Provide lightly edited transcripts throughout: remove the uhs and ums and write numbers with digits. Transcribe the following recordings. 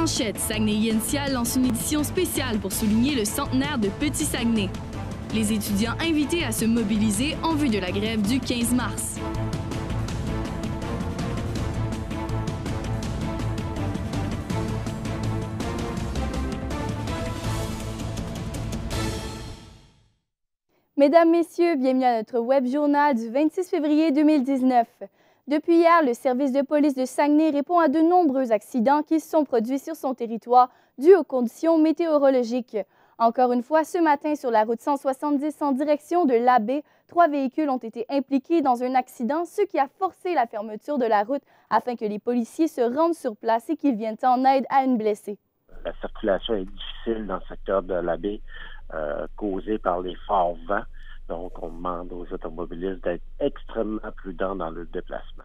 manchette, Saguenay-Yensia lance une édition spéciale pour souligner le centenaire de Petit Saguenay. Les étudiants invités à se mobiliser en vue de la grève du 15 mars. Mesdames, Messieurs, bienvenue à notre web journal du 26 février 2019. Depuis hier, le service de police de Saguenay répond à de nombreux accidents qui se sont produits sur son territoire dus aux conditions météorologiques. Encore une fois, ce matin, sur la route 170 en direction de l'Abbé, 3 véhicules ont été impliqués dans un accident, ce qui a forcé la fermeture de la route afin que les policiers se rendent sur place et qu'ils viennent en aide à une blessée. La circulation est difficile dans le secteur de l'Abbé, causée par les forts vents. Donc, on demande aux automobilistes d'être extrêmement prudents dans le déplacement.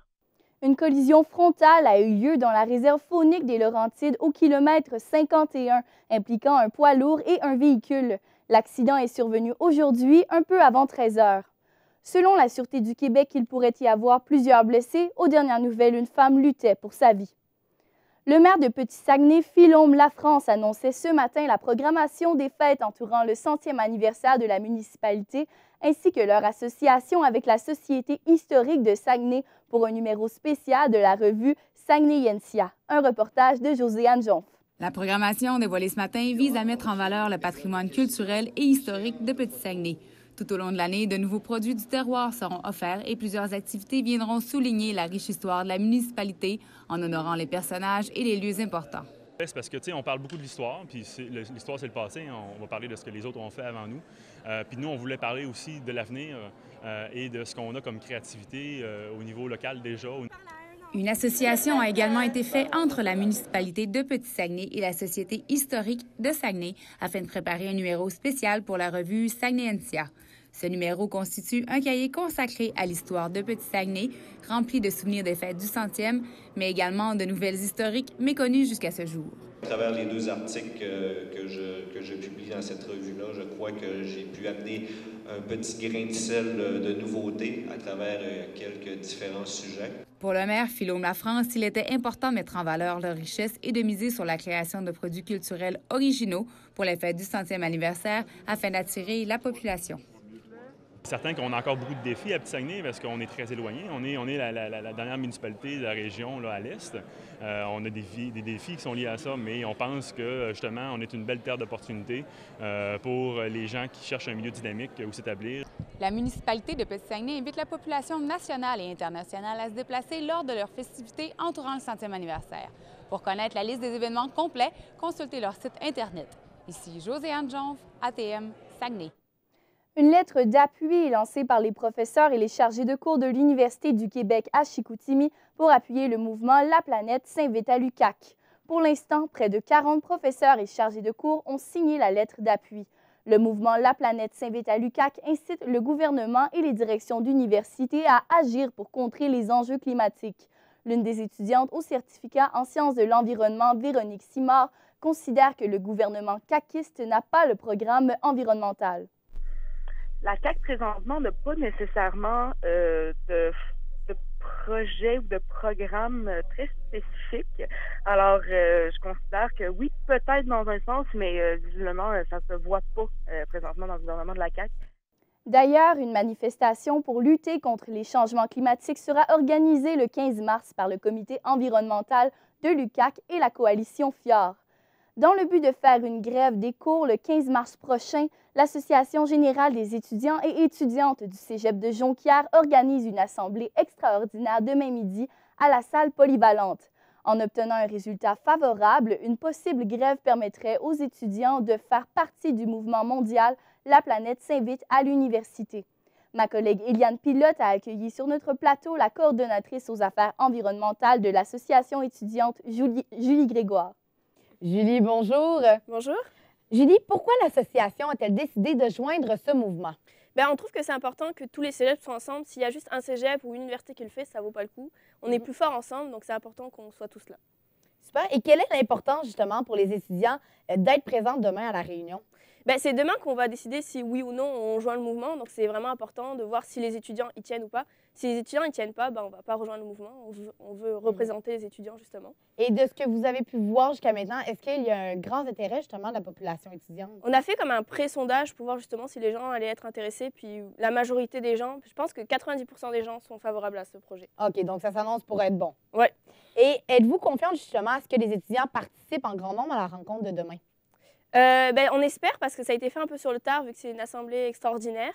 Une collision frontale a eu lieu dans la réserve faunique des Laurentides au kilomètre 51, impliquant un poids lourd et un véhicule. L'accident est survenu aujourd'hui, un peu avant 13 heures. Selon la Sûreté du Québec, il pourrait y avoir plusieurs blessés. Aux dernières nouvelles, une femme luttait pour sa vie. Le maire de Petit-Saguenay, Philaume Lafrance, annonçait ce matin la programmation des fêtes entourant le 100e anniversaire de la municipalité, ainsi que leur association avec la Société historique de Saguenay pour un numéro spécial de la revue Saguenay-Yensia. Un reportage de Josiane Jonf. La programmation dévoilée ce matin vise à mettre en valeur le patrimoine culturel et historique de Petit-Saguenay. Tout au long de l'année, de nouveaux produits du terroir seront offerts et plusieurs activités viendront souligner la riche histoire de la municipalité en honorant les personnages et les lieux importants. C'est parce que, tu sais, on parle beaucoup de l'histoire, puis l'histoire, c'est le passé. On va parler de ce que les autres ont fait avant nous. Puis nous, on voulait parler aussi de l'avenir et de ce qu'on a comme créativité au niveau local déjà. Une association a également été faite entre la municipalité de Petit-Saguenay et la Société historique de Saguenay afin de préparer un numéro spécial pour la revue Saguenay-Yensia. Ce numéro constitue un cahier consacré à l'histoire de Petit-Saguenay, rempli de souvenirs des fêtes du 100e, mais également de nouvelles historiques méconnues jusqu'à ce jour. À travers les 2 articles que je publie dans cette revue-là, je crois que j'ai pu amener un petit grain de sel de nouveauté à travers quelques différents sujets. Pour le maire Philaume Lafrance, il était important de mettre en valeur leur richesse et de miser sur la création de produits culturels originaux pour les fêtes du 100e anniversaire afin d'attirer la population. C'est certain qu'on a encore beaucoup de défis à Petit-Saguenay parce qu'on est très éloigné. On est la dernière municipalité de la région là, à l'est. On a des défis qui sont liés à ça, mais on pense que justement, on est une belle terre d'opportunité pour les gens qui cherchent un milieu dynamique où s'établir. La municipalité de Petit-Saguenay invite la population nationale et internationale à se déplacer lors de leurs festivités entourant le 100e anniversaire. Pour connaître la liste des événements complets, consultez leur site Internet. Ici Josiane Jonf, ATM, Saguenay. Une lettre d'appui est lancée par les professeurs et les chargés de cours de l'Université du Québec à Chicoutimi pour appuyer le mouvement La Planète s'invite à l'UQAC. Pour l'instant, près de 40 professeurs et chargés de cours ont signé la lettre d'appui. Le mouvement La Planète s'invite à l'UQAC incite le gouvernement et les directions d'université à agir pour contrer les enjeux climatiques. L'une des étudiantes au certificat en sciences de l'environnement, Véronique Simard, considère que le gouvernement caquiste n'a pas le programme environnemental. La CAQ, présentement, n'a pas nécessairement de projet ou de programme très spécifique. Alors, je considère que oui, peut-être dans un sens, mais visiblement, ça ne se voit pas présentement dans le gouvernement de la CAQ. D'ailleurs, une manifestation pour lutter contre les changements climatiques sera organisée le 15 mars par le comité environnemental de l'UQAC et la coalition FIOR. Dans le but de faire une grève des cours le 15 mars prochain, l'Association générale des étudiants et étudiantes du Cégep de Jonquière organise une assemblée extraordinaire demain midi à la salle polyvalente. En obtenant un résultat favorable, une possible grève permettrait aux étudiants de faire partie du mouvement mondial La Planète s'invite à l'université. Ma collègue Eliane Pilote a accueilli sur notre plateau la coordonnatrice aux affaires environnementales de l'Association étudiante Julie Grégoire. Julie, bonjour. Bonjour. Julie, pourquoi l'association a-t-elle décidé de joindre ce mouvement? Bien, on trouve que c'est important que tous les cégeps soient ensemble. S'il y a juste un cégep ou une université qui le fait, ça ne vaut pas le coup. On est plus forts ensemble, donc c'est important qu'on soit tous là. Super. Et quelle est l'importance, justement, pour les étudiants d'être présents demain à la réunion? Bien, c'est demain qu'on va décider si oui ou non on joint le mouvement. Donc, c'est vraiment important de voir si les étudiants y tiennent ou pas. Si les étudiants ne tiennent pas, ben, on ne va pas rejoindre le mouvement. On veut représenter les étudiants, justement. Et de ce que vous avez pu voir jusqu'à maintenant, est-ce qu'il y a un grand intérêt, justement, de la population étudiante? On a fait comme un pré-sondage pour voir, justement, si les gens allaient être intéressés. Puis la majorité des gens, je pense que 90% des gens sont favorables à ce projet. OK, donc ça s'annonce pour être bon. Oui. Et êtes-vous confiante, justement, à ce que les étudiants participent en grand nombre à la rencontre de demain? Ben, on espère, parce que ça a été fait un peu sur le tard, vu que c'est une assemblée extraordinaire.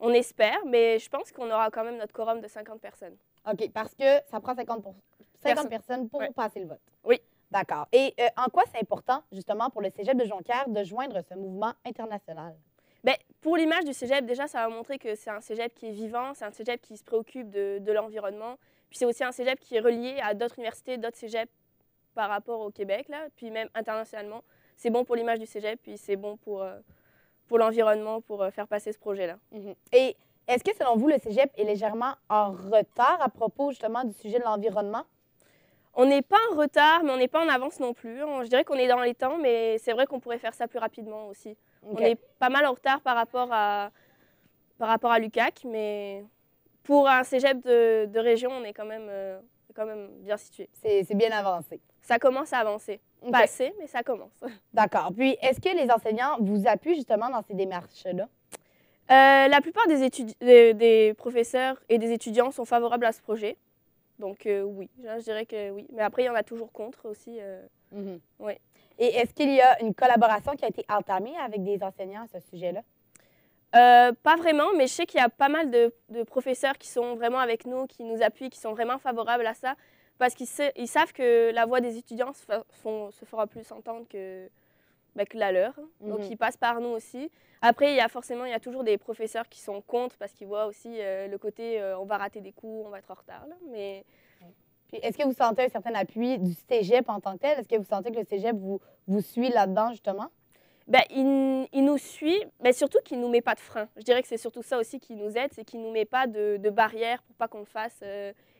On espère, mais je pense qu'on aura quand même notre quorum de 50 personnes. OK, parce que ça prend 50 personnes pour passer le vote. Oui. D'accord. Et en quoi c'est important, justement, pour le Cégep de Jonquière de joindre ce mouvement international? Bien, pour l'image du Cégep, déjà, ça va montrer que c'est un Cégep qui est vivant, c'est un Cégep qui se préoccupe de l'environnement. Puis c'est aussi un Cégep qui est relié à d'autres universités, d'autres Cégeps par rapport au Québec, là, puis même internationalement. C'est bon pour l'image du Cégep, puis c'est bon pour l'environnement, pour faire passer ce projet-là. Et est-ce que, selon vous, le Cégep est légèrement en retard à propos, justement, du sujet de l'environnement? On n'est pas en retard, mais on n'est pas en avance non plus. Je dirais qu'on est dans les temps, mais c'est vrai qu'on pourrait faire ça plus rapidement aussi. Okay. On est pas mal en retard par rapport à l'UQAC, mais pour un Cégep de région, on est quand même bien situé. C'est bien avancé. Ça commence à avancer. Okay. Pas assez, mais ça commence. D'accord. Puis, est-ce que les enseignants vous appuient justement dans ces démarches-là? La plupart des professeurs et des étudiants sont favorables à ce projet. Donc oui, je dirais que oui. Mais après, il y en a toujours contre aussi. Oui. Et est-ce qu'il y a une collaboration qui a été entamée avec des enseignants à ce sujet-là? Pas vraiment, mais je sais qu'il y a pas mal de professeurs qui sont vraiment avec nous, qui nous appuient, qui sont vraiment favorables à ça, parce qu'ils savent que la voix des étudiants se fera plus entendre que la leur. Donc, ils passent par nous aussi. Après, il y a toujours des professeurs qui sont contre parce qu'ils voient aussi le côté on va rater des cours, on va être en retard. Là, mais... Puis, est-ce que vous sentez un certain appui du Cégep en tant que tel? Est-ce que vous sentez que le Cégep vous suit là-dedans, justement? Ben, il nous suit, mais surtout qu'il ne nous met pas de frein. Je dirais que c'est surtout ça aussi qui nous aide, c'est qu'il ne nous met pas de barrière pour pas qu'on le fasse.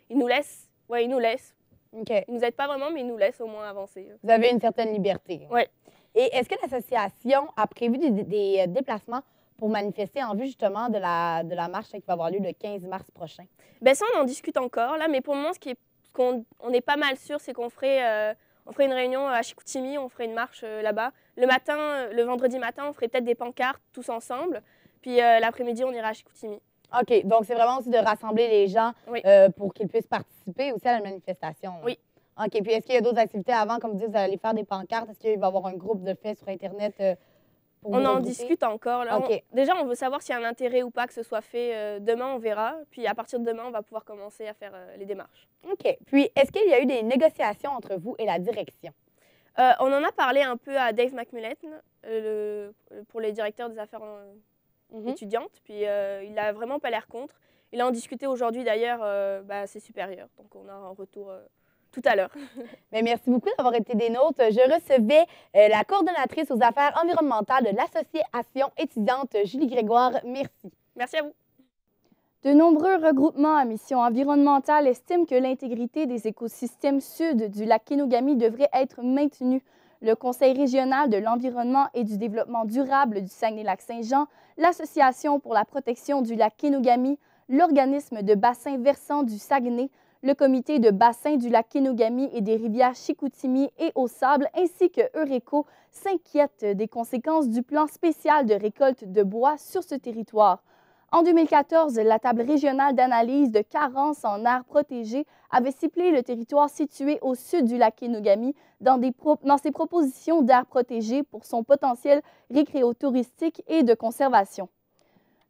Il nous laisse. Oui, il nous laisse. Okay. Il ne nous aide pas vraiment, mais il nous laisse au moins avancer. Vous avez une certaine liberté. Oui. Et est-ce que l'association a prévu des déplacements pour manifester en vue justement de la marche qui va avoir lieu le 15 mars prochain? Bien, ça, on en discute encore, là, mais pour le moment, on est pas mal sûr, c'est qu'on ferait une réunion à Chicoutimi, on ferait une marche là-bas. Le vendredi matin, on ferait peut-être des pancartes tous ensemble, puis l'après-midi, on ira à Chicoutimi. OK, donc c'est vraiment aussi de rassembler les gens oui. Pour qu'ils puissent participer aussi à la manifestation. Oui. OK, puis est-ce qu'il y a d'autres activités avant, comme vous dites, vous allez faire des pancartes? Est-ce qu'il va y avoir un groupe de fait sur Internet pour on en discute encore. Là. Okay. Déjà, on veut savoir s'il y a un intérêt ou pas que ce soit fait. Demain, on verra. Puis à partir de demain, on va pouvoir commencer à faire les démarches. OK. Puis, est-ce qu'il y a eu des négociations entre vous et la direction? On en a parlé un peu à Dave McMullen, pour les directeurs des affaires étudiantes. Puis il a vraiment pas l'air contre. Il a en discuté aujourd'hui, d'ailleurs, à ses supérieurs. Donc, on a un retour... tout à l'heure. Mais merci beaucoup d'avoir été des nôtres. Je recevais la coordonnatrice aux affaires environnementales de l'Association étudiante, Julie Grégoire. Merci. Merci à vous. De nombreux regroupements à mission environnementale estiment que l'intégrité des écosystèmes sud du lac Kenogami devrait être maintenue. Le Conseil régional de l'environnement et du développement durable du Saguenay-Lac-Saint-Jean, l'Association pour la protection du lac Kenogami, l'Organisme de bassin versant du Saguenay, le comité de bassin du lac Kenogami et des rivières Chicoutimi et Au Sable, ainsi que Eureco, s'inquiètent des conséquences du plan spécial de récolte de bois sur ce territoire. En 2014, la table régionale d'analyse de carence en aires protégées avait ciblé le territoire situé au sud du lac Kenogami dans ses propositions d'aires protégées pour son potentiel récréotouristique et de conservation.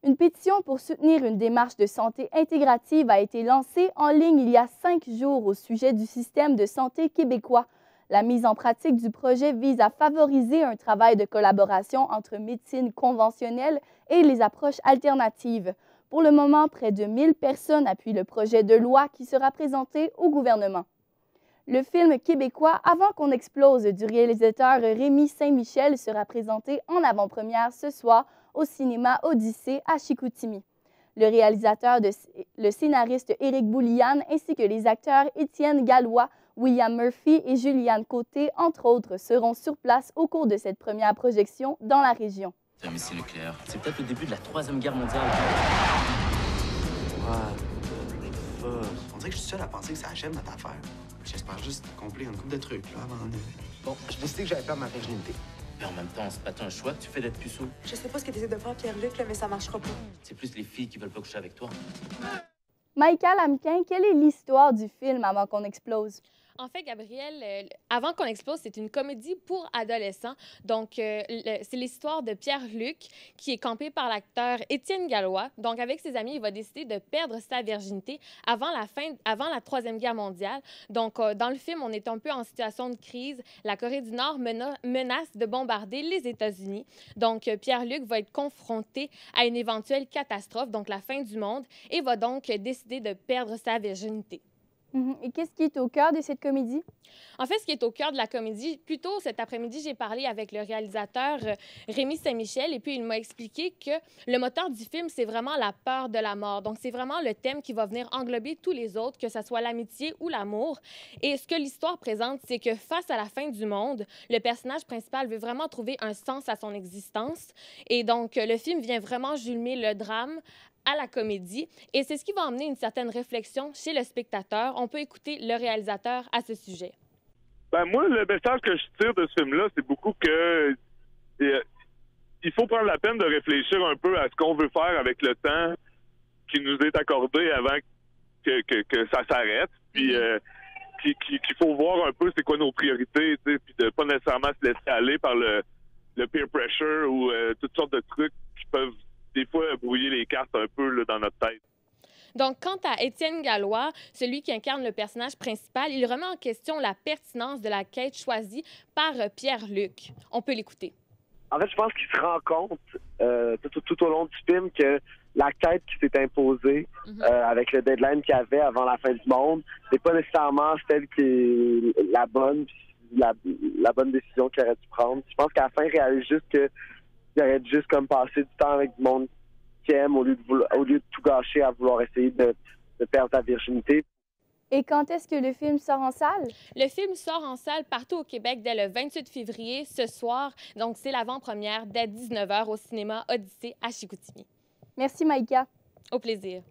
Une pétition pour soutenir une démarche de santé intégrative a été lancée en ligne il y a 5 jours au sujet du système de santé québécois. La mise en pratique du projet vise à favoriser un travail de collaboration entre médecine conventionnelle et les approches alternatives. Pour le moment, près de 1000 personnes appuient le projet de loi qui sera présenté au gouvernement. Le film québécois « Avant qu'on explose » du réalisateur Rémi Saint-Michel sera présenté en avant-première ce soir au cinéma Odyssée à Chicoutimi. Le réalisateur, le scénariste Éric Bouliane ainsi que les acteurs Étienne Gallois, William Murphy et Juliane Côté, entre autres, seront sur place au cours de cette première projection dans la région. C'est un missile nucléaire. C'est peut-être le début de la 3e guerre mondiale. pas. On dirait que je suis seul à penser que ça achève notre affaire. J'espère juste accomplir une couple de trucs, là, avant de... Bon, j'ai décidé que j'allais perdre ma virginité. Mais en même temps, c'est pas tant un choix que tu fais d'être puceau. Je sais pas ce que t'essaies de faire, Pierre-Luc, là, mais ça marchera pas. C'est plus les filles qui veulent pas coucher avec toi. Maïka Lamquin, quelle est l'histoire du film avant qu'on explose? En fait, Gabriel, Avant qu'on explose, c'est une comédie pour adolescents. Donc, c'est l'histoire de Pierre-Luc qui est campé par l'acteur Étienne Gallois. Donc, avec ses amis, il va décider de perdre sa virginité avant la Troisième Guerre mondiale. Donc, dans le film, on est un peu en situation de crise. La Corée du Nord menace de bombarder les États-Unis. Donc, Pierre-Luc va être confronté à une éventuelle catastrophe, donc la fin du monde, et va donc décider de perdre sa virginité. Et qu'est-ce qui est au cœur de cette comédie? En fait, ce qui est au cœur de la comédie, plus tôt cet après-midi, j'ai parlé avec le réalisateur Rémi Saint-Michel et puis il m'a expliqué que le moteur du film, c'est vraiment la peur de la mort. Donc, c'est vraiment le thème qui va venir englober tous les autres, que ce soit l'amitié ou l'amour. Et ce que l'histoire présente, c'est que face à la fin du monde, le personnage principal veut vraiment trouver un sens à son existence. Et donc, le film vient vraiment jumeler le drame à la comédie. Et c'est ce qui va emmener une certaine réflexion chez le spectateur. On peut écouter le réalisateur à ce sujet. Ben moi, le message que je tire de ce film-là, c'est beaucoup que il faut prendre la peine de réfléchir un peu à ce qu'on veut faire avec le temps qui nous est accordé avant que ça s'arrête. Puis qu'il faut voir un peu c'est quoi nos priorités, puis de pas nécessairement se laisser aller par le peer pressure ou toutes sortes de trucs qui peuvent des fois brouiller les cartes un peu là, dans notre tête. Donc, quant à Étienne Gallois, celui qui incarne le personnage principal, il remet en question la pertinence de la quête choisie par Pierre-Luc. On peut l'écouter. En fait, je pense qu'il se rend compte tout au long du film que la quête qui s'est imposée avec le deadline qu'il y avait avant la fin du monde, c'est pas nécessairement celle qui est la bonne décision qu'il aurait dû prendre. Je pense qu'à la fin, il réalise juste que il aurait juste comme passer du temps avec du monde qu'il aime au lieu de tout gâcher à vouloir essayer de perdre sa virginité. Et quand est-ce que le film sort en salle? Le film sort en salle partout au Québec dès le 28 février, ce soir. Donc, c'est l'avant-première dès 19h au cinéma Odyssée à Chicoutimi. Merci, Maïka. Au plaisir.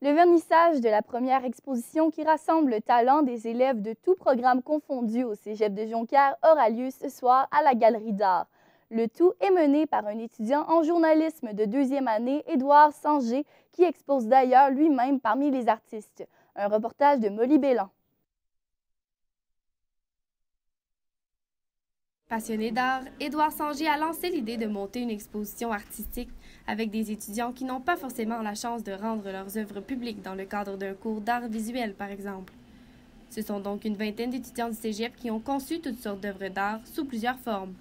Le vernissage de la première exposition qui rassemble le talent des élèves de tous programmes confondus au Cégep de Jonquière aura lieu ce soir à la Galerie d'art. Le tout est mené par un étudiant en journalisme de 2e année, Édouard Sanger, qui expose d'ailleurs lui-même parmi les artistes. Un reportage de Molly Bélan. Passionné d'art, Édouard Sanger a lancé l'idée de monter une exposition artistique avec des étudiants qui n'ont pas forcément la chance de rendre leurs œuvres publiques dans le cadre d'un cours d'art visuel, par exemple. Ce sont donc une vingtaine d'étudiants du Cégep qui ont conçu toutes sortes d'œuvres d'art sous plusieurs formes.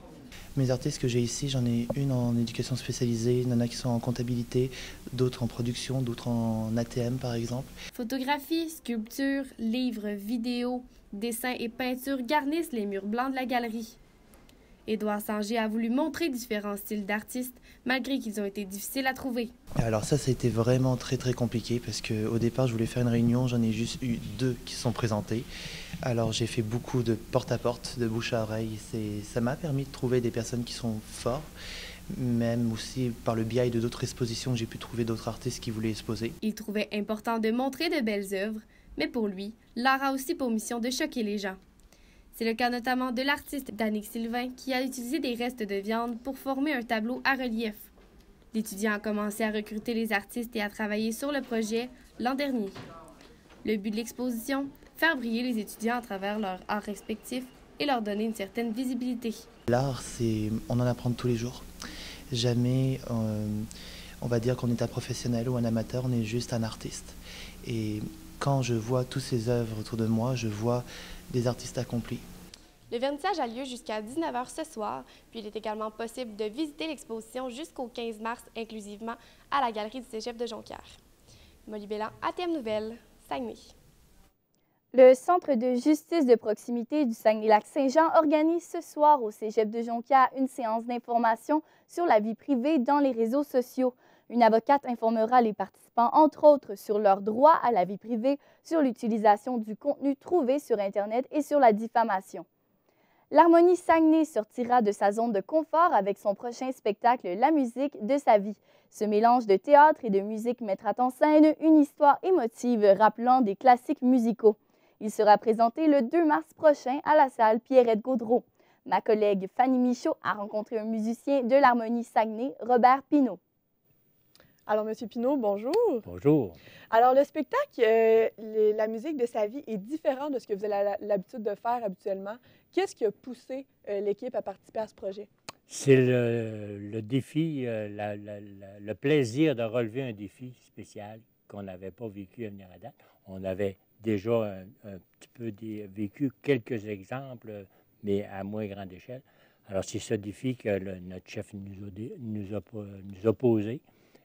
Mes artistes que j'ai ici, j'en ai une en éducation spécialisée, il y en a qui sont en comptabilité, d'autres en production, d'autres en ATM par exemple. Photographie, sculpture, livres, vidéos, dessins et peintures garnissent les murs blancs de la galerie. Édouard Sanger a voulu montrer différents styles d'artistes, malgré qu'ils ont été difficiles à trouver. Alors ça a été vraiment très compliqué parce qu'au départ je voulais faire une réunion, j'en ai juste eu 2 qui se sont présentés. Alors j'ai fait beaucoup de porte-à-porte, de bouche à oreille. Ça m'a permis de trouver des personnes qui sont fortes, même aussi par le biais de d'autres expositions que j'ai pu trouver d'autres artistes qui voulaient exposer. Il trouvait important de montrer de belles œuvres, mais pour lui, l'art a aussi pour mission de choquer les gens. C'est le cas notamment de l'artiste Danick Sylvain qui a utilisé des restes de viande pour former un tableau à relief. L'étudiant a commencé à recruter les artistes et à travailler sur le projet l'an dernier. Le but de l'exposition, faire briller les étudiants à travers leur art respectif et leur donner une certaine visibilité. L'art, on en apprend tous les jours. Jamais on va dire qu'on est un professionnel ou un amateur, on est juste un artiste. Et quand je vois toutes ces œuvres autour de moi, je vois des artistes accomplis. Le vernissage a lieu jusqu'à 19h ce soir, puis il est également possible de visiter l'exposition jusqu'au 15 mars, inclusivement à la Galerie du Cégep de Jonquière. Molly Bélan, ATM Nouvelles, Saguenay. Le Centre de justice de proximité du Saguenay-Lac-Saint-Jean organise ce soir au Cégep de Jonquière une séance d'information sur la vie privée dans les réseaux sociaux. Une avocate informera les participants, entre autres, sur leurs droits à la vie privée, sur l'utilisation du contenu trouvé sur Internet et sur la diffamation. L'Harmonie Saguenay sortira de sa zone de confort avec son prochain spectacle La musique de sa vie. Ce mélange de théâtre et de musique mettra en scène une histoire émotive rappelant des classiques musicaux. Il sera présenté le 2 mars prochain à la salle Pierrette-Gaudreault. Ma collègue Fanny Michaud a rencontré un musicien de l'Harmonie Saguenay, Robert Pinault. Alors, M. Pinault, bonjour. Bonjour. Alors, le spectacle, la musique de sa vie est différent de ce que vous avez l'habitude de faire habituellement. Qu'est-ce qui a poussé l'équipe à participer à ce projet? C'est le défi, le plaisir de relever un défi spécial qu'on n'avait pas vécu à venir à date. On avait déjà un petit peu vécu quelques exemples, mais à moins grande échelle. Alors, c'est ce défi que notre chef nous a posé.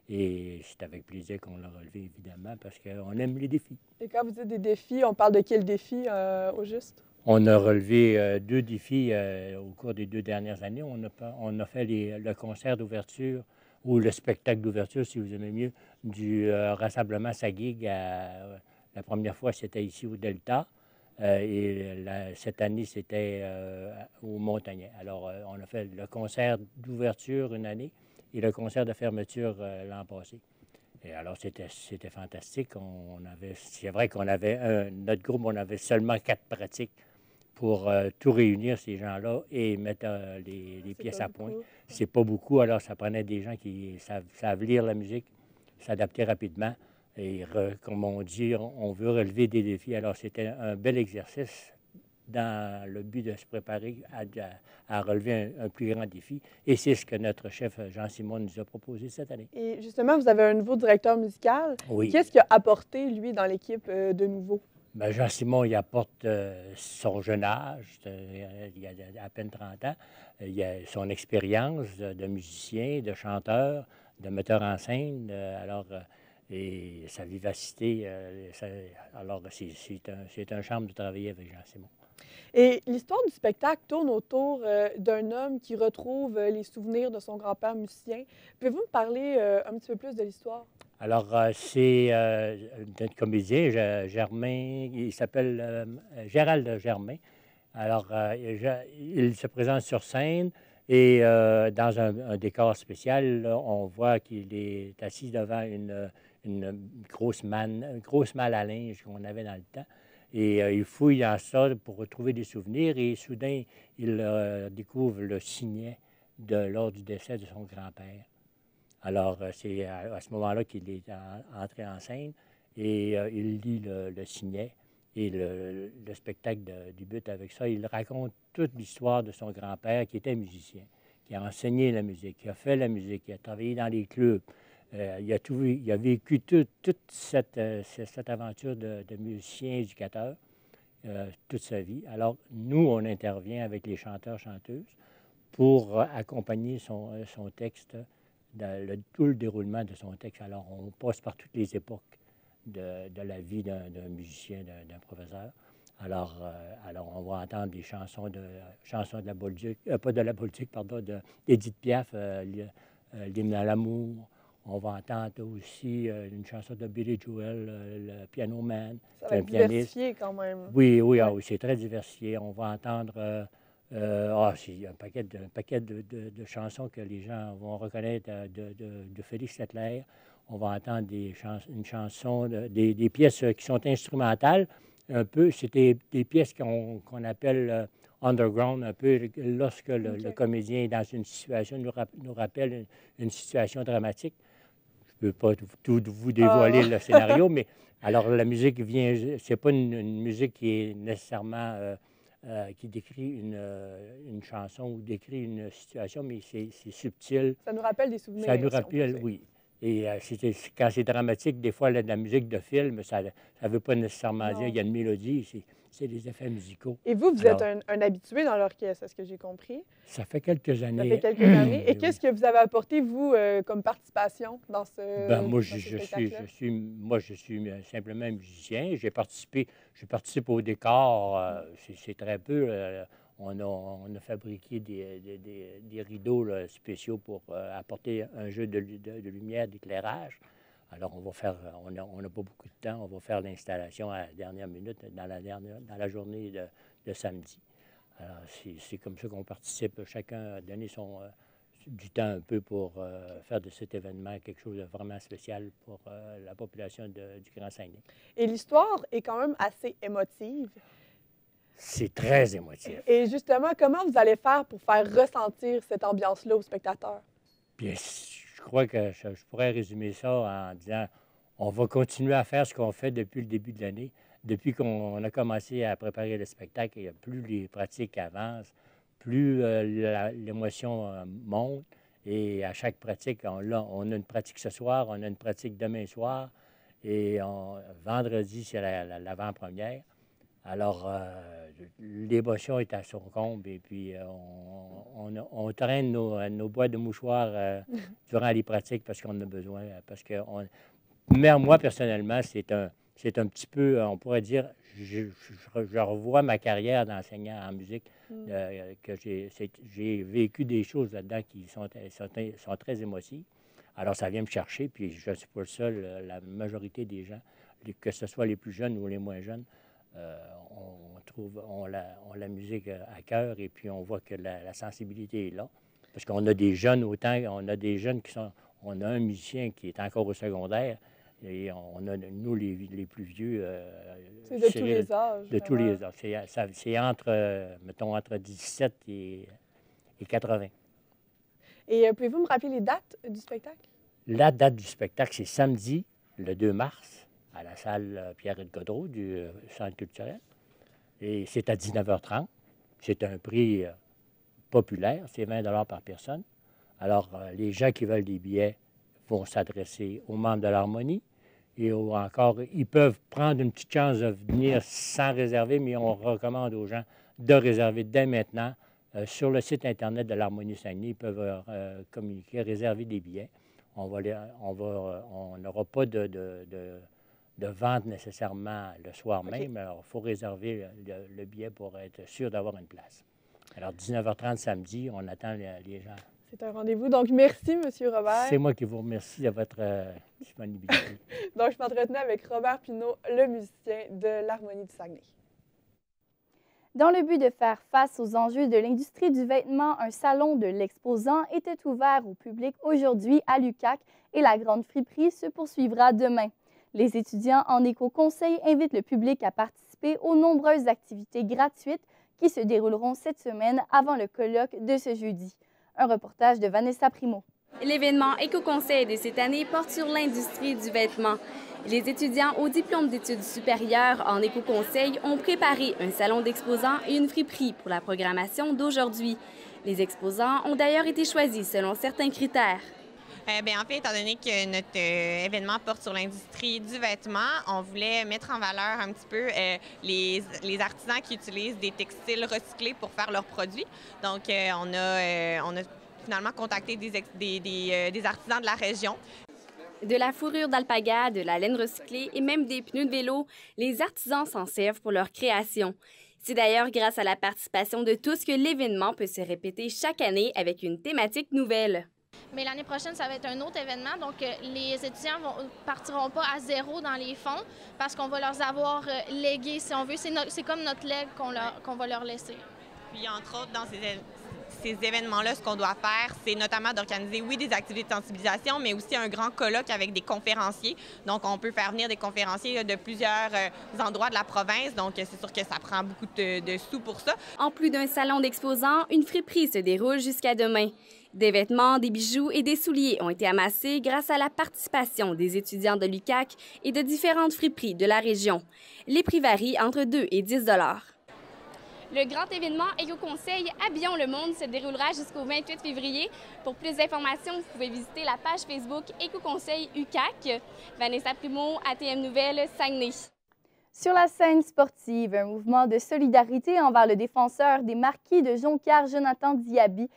Et c'est avec plaisir qu'on l'a relevé, évidemment, parce qu'on aime les défis. Et quand vous dites des défis, on parle de quel défi au juste? On a relevé 2 défis au cours des 2 dernières années. On a fait le concert d'ouverture, ou le spectacle d'ouverture, si vous aimez mieux, du rassemblement Sagig. La première fois, c'était ici au Delta. Cette année, c'était au Montagnais. Alors, on a fait le concert d'ouverture une année et le concert de fermeture l'an passé. Et alors, c'était fantastique. C'est vrai qu'on avait, notre groupe, on avait seulement 4 pratiques pour tout réunir, ces gens-là, et mettre les pièces à point. C'est pas beaucoup, alors ça prenait des gens qui savent lire la musique, s'adapter rapidement. Et comme on dit, on veut relever des défis. Alors, c'était un bel exercice dans le but de se préparer à relever un plus grand défi. Et c'est ce que notre chef Jean-Simon nous a proposé cette année. Et justement, vous avez un nouveau directeur musical. Oui. Qu'est-ce qu'il a apporté, lui, dans l'équipe de nouveau? Bien, Jean-Simon, il apporte son jeune âge, il a à peine 30 ans. Il a son expérience de musicien, de chanteur, de metteur en scène. Et sa vivacité, alors c'est un charme de travailler avec Jean-Simon. Et l'histoire du spectacle tourne autour d'un homme qui retrouve les souvenirs de son grand-père musicien. Pouvez-vous me parler un petit peu plus de l'histoire? Alors, c'est notre comédien, Germain, il s'appelle Gérald Germain. Alors, il se présente sur scène et dans un décor spécial, là, on voit qu'il est assis devant une grosse malle à linge qu'on avait dans le temps. Et il fouille dans ça pour retrouver des souvenirs et soudain, il découvre le signet lors du décès de son grand-père. Alors, c'est à ce moment-là qu'il est entré en scène et il lit le signet et le spectacle débute avec ça. Il raconte toute l'histoire de son grand-père qui était musicien, qui a enseigné la musique, qui a fait la musique, qui a travaillé dans les clubs. Il a vécu toute cette aventure de musicien éducateur toute sa vie. Alors, nous, on intervient avec les chanteurs-chanteuses pour accompagner son texte, tout le déroulement de son texte. Alors, on passe par toutes les époques de la vie d'un musicien, d'un professeur. Alors, on va entendre des chansons de la Bolduc, pas de la Bolduc, pardon, d'Édith Piaf, l'hymne à l'amour. On va entendre aussi une chanson de Billy Joel, le Piano Man. Ça va être diversifié quand même. Oui, oui, ouais. Oui, c'est très diversifié. On va entendre c'est un paquet de chansons que les gens vont reconnaître de Félix Settler. On va entendre une chanson, des pièces qui sont instrumentales. Un peu, c'était des pièces qu'on appelle underground, un peu lorsque le comédien est dans une situation, nous rappelle une situation dramatique. Je ne peux pas tout vous dévoiler le scénario, mais alors la musique vient, c'est pas une musique qui est nécessairement qui décrit une chanson ou décrit une situation, mais c'est subtil. Ça nous rappelle des souvenirs. Ça nous rappelle, oui. Et quand c'est dramatique, des fois, la musique de film, ça ne veut pas nécessairement dire qu'il y a une mélodie, c'est des effets musicaux. Et vous êtes un habitué dans l'orchestre, est-ce que j'ai compris? Ça fait quelques années. Ça fait quelques années. Et qu'est-ce que vous avez apporté, vous, comme participation dans ce moi, je suis simplement musicien. Je participe au décor, c'est très peu. On a fabriqué des rideaux là, spéciaux pour apporter un jeu de lumière, d'éclairage. Alors, on n'a pas beaucoup de temps. On va faire l'installation à la dernière minute, dans la journée de samedi. Alors, c'est comme ça qu'on participe. Chacun a donné du temps un peu pour faire de cet événement quelque chose de vraiment spécial pour la population du Grand Saguenay. Et l'histoire est quand même assez émotive. C'est très émotif. Et justement, comment vous allez faire pour faire ressentir cette ambiance-là aux spectateurs? Bien, je crois que je pourrais résumer ça en disant on va continuer à faire ce qu'on fait depuis le début de l'année. Depuis qu'on a commencé à préparer le spectacle, et plus les pratiques avancent, plus l'émotion monte. Et à chaque pratique, on a une pratique ce soir, on a une pratique demain soir. Et vendredi, c'est l'avant-première. Alors, l'émotion est à son comble. Et puis, on traîne nos boîtes de mouchoirs durant les pratiques parce qu'on en a besoin. Mais moi, personnellement, c'est un petit peu, on pourrait dire, je revois ma carrière d'enseignant en musique, que j'ai vécu des choses là-dedans qui sont très émotives. Alors, ça vient me chercher, puis je ne suis pas le seul. La majorité des gens, que ce soit les plus jeunes ou les moins jeunes, ont la musique à cœur et puis on voit que la sensibilité est là. Parce qu'on a des jeunes autant, on a des jeunes on a un musicien qui est encore au secondaire et on a, nous, les plus vieux... c'est de tous les âges. De tous les âges. C'est entre 17 et 80. Et pouvez-vous me rappeler les dates du spectacle? La date du spectacle, c'est samedi, le 2 mars, à la salle Pierre-Yves Godreau du Centre culturel. Et c'est à 19h30. C'est un prix populaire, c'est 20 $ par personne. Alors, les gens qui veulent des billets vont s'adresser aux membres de l'Harmonie. Et encore, ils peuvent prendre une petite chance de venir sans réserver, mais on recommande aux gens de réserver dès maintenant. Sur le site Internet de l'Harmonie Saguenay, ils peuvent communiquer, réserver des billets. On n'aura pas de vente nécessairement le soir même. Alors, il faut réserver le billet pour être sûr d'avoir une place. Alors, 19h30 samedi, on attend les gens. C'est un rendez-vous. Donc, merci, M. Robert. C'est moi qui vous remercie de votre disponibilité. Donc, je m'entretenais avec Robert Pinault, le musicien de l'Harmonie du Saguenay. Dans le but de faire face aux enjeux de l'industrie du vêtement, un salon de l'exposant était ouvert au public aujourd'hui à l'UQAC et la grande friperie se poursuivra demain. Les étudiants en éco-conseil invitent le public à participer aux nombreuses activités gratuites qui se dérouleront cette semaine avant le colloque de ce jeudi. Un reportage de Vanessa Primo. L'événement Éco-conseil de cette année porte sur l'industrie du vêtement. Les étudiants au diplôme d'études supérieures en éco-conseil ont préparé un salon d'exposants et une friperie pour la programmation d'aujourd'hui. Les exposants ont d'ailleurs été choisis selon certains critères. En fait, étant donné que notre événement porte sur l'industrie du vêtement, on voulait mettre en valeur un petit peu les artisans qui utilisent des textiles recyclés pour faire leurs produits. Donc, on a finalement contacté des artisans de la région. De la fourrure d'alpaga, de la laine recyclée et même des pneus de vélo, les artisans s'en servent pour leur création. C'est d'ailleurs grâce à la participation de tous que l'événement peut se répéter chaque année avec une thématique nouvelle. Mais l'année prochaine, ça va être un autre événement. Donc, les étudiants ne partiront pas à zéro dans les fonds parce qu'on va leur avoir légué, si on veut. C'est comme notre legs qu'on va leur laisser. Puis, entre autres, dans ces événements-là, ce qu'on doit faire, c'est notamment d'organiser, oui, des activités de sensibilisation, mais aussi un grand colloque avec des conférenciers. Donc, on peut faire venir des conférenciers de plusieurs endroits de la province. Donc, c'est sûr que ça prend beaucoup de sous pour ça. En plus d'un salon d'exposants, une friperie se déroule jusqu'à demain. Des vêtements, des bijoux et des souliers ont été amassés grâce à la participation des étudiants de l'UQAC et de différentes friperies de la région. Les prix varient entre 2 et 10 $. Le grand événement Éco-conseil Habillons le monde se déroulera jusqu'au 28 février. Pour plus d'informations, vous pouvez visiter la page Facebook Éco-conseil UQAC. Vanessa Primo, ATM Nouvelles, Saguenay. Sur la scène sportive, un mouvement de solidarité envers le défenseur des Marquis de Jonquière, Jonathan Diaby,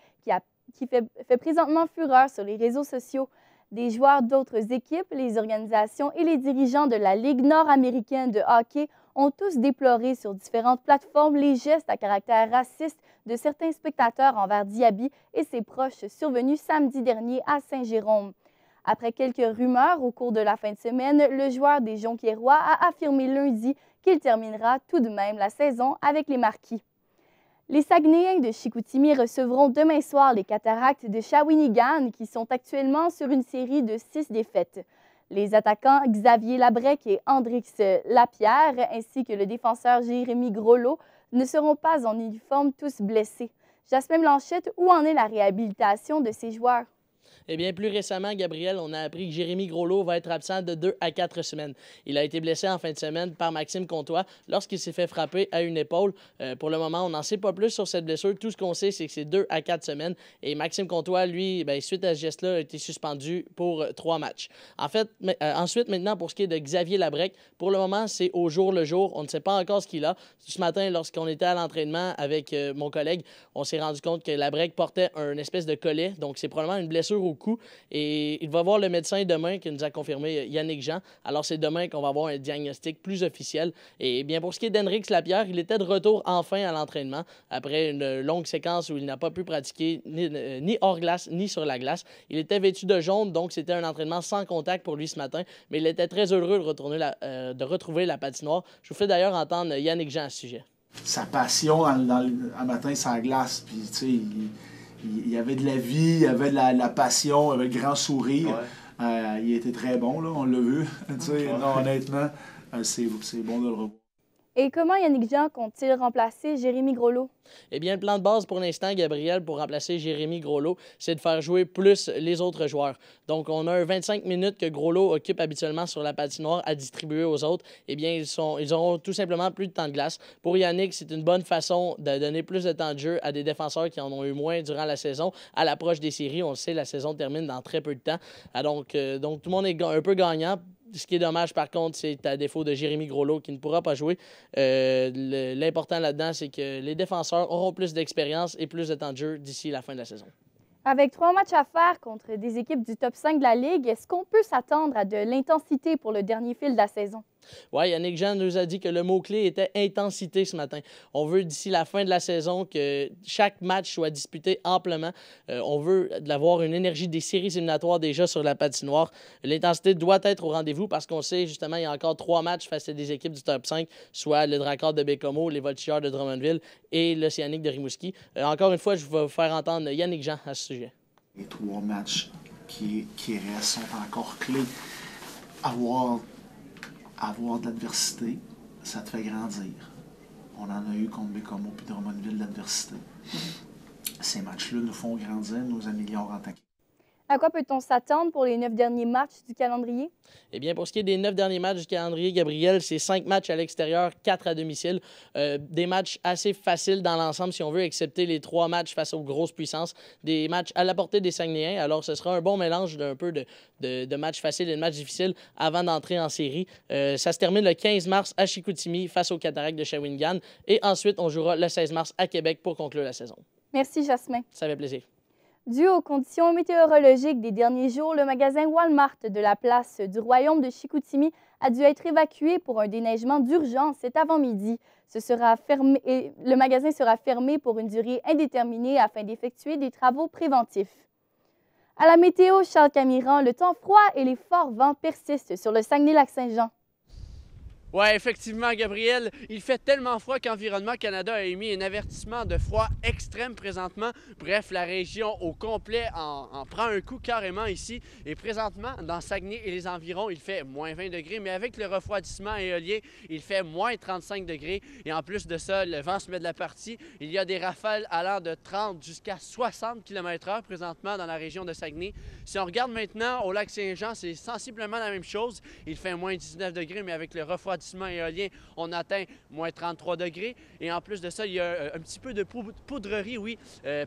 qui fait présentement fureur sur les réseaux sociaux. Des joueurs d'autres équipes, les organisations et les dirigeants de la Ligue nord-américaine de hockey ont tous déploré sur différentes plateformes les gestes à caractère raciste de certains spectateurs envers Diaby et ses proches survenus samedi dernier à Saint-Jérôme. Après quelques rumeurs au cours de la fin de semaine, le joueur des Jonquiérois a affirmé lundi qu'il terminera tout de même la saison avec les Marquis. Les Saguenayens de Chicoutimi recevront demain soir les Cataractes de Shawinigan qui sont actuellement sur une série de 6 défaites. Les attaquants Xavier Labrec et Andrix Lapierre ainsi que le défenseur Jérémy Groslo ne seront pas en uniforme, tous blessés. Jasmin Blanchette, où en est la réhabilitation de ces joueurs? Eh bien, plus récemment, Gabriel, on a appris que Jérémy Groslo va être absent de 2 à 4 semaines. Il a été blessé en fin de semaine par Maxime Comtois lorsqu'il s'est fait frapper à une épaule. Pour le moment, on n'en sait pas plus sur cette blessure. Tout ce qu'on sait, c'est que c'est 2 à 4 semaines. Et Maxime Comtois, lui, suite à ce geste-là, a été suspendu pour 3 matchs. En fait, ensuite, maintenant, pour ce qui est de Xavier Labrec, pour le moment, c'est au jour le jour. On ne sait pas encore ce qu'il a. Ce matin, lorsqu'on était à l'entraînement avec mon collègue, on s'est rendu compte que Labrec portait un espèce de collet. Donc, c'est probablement une blessure au cou. Et il va voir le médecin demain qui nous a confirmé Yannick Jean. Alors, c'est demain qu'on va avoir un diagnostic plus officiel. Et bien, pour ce qui est d'Henrix Lapierre, il était de retour enfin à l'entraînement après une longue séquence où il n'a pas pu pratiquer ni hors glace ni sur la glace. Il était vêtu de jaune, donc c'était un entraînement sans contact pour lui ce matin. Mais il était très heureux de retrouver la patinoire. Je vous fais d'ailleurs entendre Yannick Jean à ce sujet. Sa passion un matin sans glace, puis tu sais, il y avait de la vie, il y avait de la passion, il avait le grand sourire. Ouais. Il était très bon, là, on l'a vu. Non, honnêtement, c'est bon de le revoir. Et comment Yannick Jean compte-t-il remplacer Jérémy Groslo? Eh bien, le plan de base pour l'instant, Gabriel, pour remplacer Jérémy Groslo, c'est de faire jouer plus les autres joueurs. Donc, on a un 25 minutes que Groslo occupe habituellement sur la patinoire à distribuer aux autres. Eh bien, ils auront tout simplement plus de temps de glace. Pour Yannick, c'est une bonne façon de donner plus de temps de jeu à des défenseurs qui en ont eu moins durant la saison. À l'approche des séries, on le sait, la saison termine dans très peu de temps. Donc tout le monde est un peu gagnant. Ce qui est dommage, par contre, c'est à défaut de Jérémy Groslo qui ne pourra pas jouer. L'important là-dedans, c'est que les défenseurs auront plus d'expérience et plus de temps de jeu d'ici la fin de la saison. Avec 3 matchs à faire contre des équipes du top 5 de la Ligue, est-ce qu'on peut s'attendre à de l'intensité pour le dernier fil de la saison? Oui, Yannick Jean nous a dit que le mot-clé était intensité ce matin. On veut, d'ici la fin de la saison, que chaque match soit disputé amplement. On veut avoir une énergie des séries éliminatoires déjà sur la patinoire. L'intensité doit être au rendez-vous parce qu'on sait, justement, il y a encore 3 matchs face à des équipes du top 5, soit le Dracard de Bécomo, les Voltigeurs de Drummondville et l'Océanique de Rimouski. Encore une fois, je vais vous faire entendre Yannick Jean à ce sujet. Les 3 matchs qui restent sont encore clés. Avoir de l'adversité, ça te fait grandir. On en a eu contre Bécomo puis Drummondville de l'adversité. Ces matchs-là nous font grandir, nous améliorent en tant qu'équipe. À quoi peut-on s'attendre pour les 9 derniers matchs du calendrier? Eh bien, pour ce qui est des 9 derniers matchs du calendrier, Gabriel, c'est 5 matchs à l'extérieur, 4 à domicile. Des matchs assez faciles dans l'ensemble, si on veut, excepté les 3 matchs face aux grosses puissances. Des matchs à la portée des Saguenayens. Alors, ce sera un bon mélange d'un peu de matchs faciles et de matchs difficiles avant d'entrer en série. Ça se termine le 15 mars à Chicoutimi face aux Cataractes de Shawinigan. Et ensuite, on jouera le 16 mars à Québec pour conclure la saison. Merci, Jasmin. Ça fait plaisir. Dû aux conditions météorologiques des derniers jours, le magasin Walmart de la place du Royaume de Chicoutimi a dû être évacué pour un déneigement d'urgence cet avant-midi. Le magasin sera fermé pour une durée indéterminée afin d'effectuer des travaux préventifs. À la météo, Charles Camiran, le temps froid et les forts vents persistent sur le Saguenay-Lac-Saint-Jean. Oui, effectivement, Gabriel, il fait tellement froid qu'Environnement Canada a émis un avertissement de froid extrême présentement. Bref, la région au complet en prend un coup carrément ici. Et présentement, dans Saguenay et les environs, il fait moins 20 degrés, mais avec le refroidissement éolien, il fait moins 35 degrés. Et en plus de ça, le vent se met de la partie. Il y a des rafales allant de 30 jusqu'à 60 km/h présentement dans la région de Saguenay. Si on regarde maintenant au lac Saint-Jean, c'est sensiblement la même chose. Il fait moins 19 degrés, mais avec le refroidissement éolien, on atteint moins 33 degrés. Et en plus de ça, il y a un petit peu de poudrerie, oui,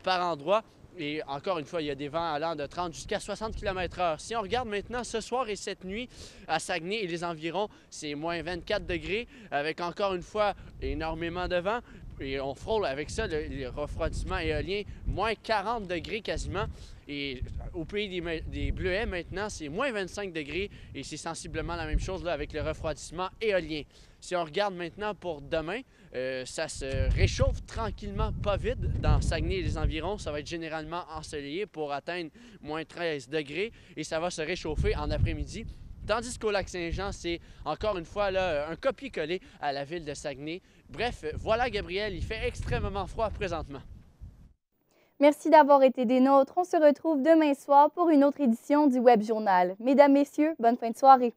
par endroit. Et encore une fois, il y a des vents allant de 30 jusqu'à 60 km/h. Si on regarde maintenant ce soir et cette nuit à Saguenay et les environs, c'est moins 24 degrés avec encore une fois énormément de vent. Et on frôle avec ça le refroidissement éolien, moins 40 degrés quasiment. Et au pays des Bleuets, maintenant, c'est moins 25 degrés et c'est sensiblement la même chose là, avec le refroidissement éolien. Si on regarde maintenant pour demain, ça se réchauffe tranquillement, pas vite, dans Saguenay et les environs. Ça va être généralement ensoleillé pour atteindre moins 13 degrés et ça va se réchauffer en après-midi. tandis qu'au Lac-Saint-Jean, c'est encore une fois là, un copier-coller à la ville de Saguenay. Bref, voilà Gabriel, il fait extrêmement froid présentement. Merci d'avoir été des nôtres. On se retrouve demain soir pour une autre édition du Web Journal. Mesdames, Messieurs, bonne fin de soirée.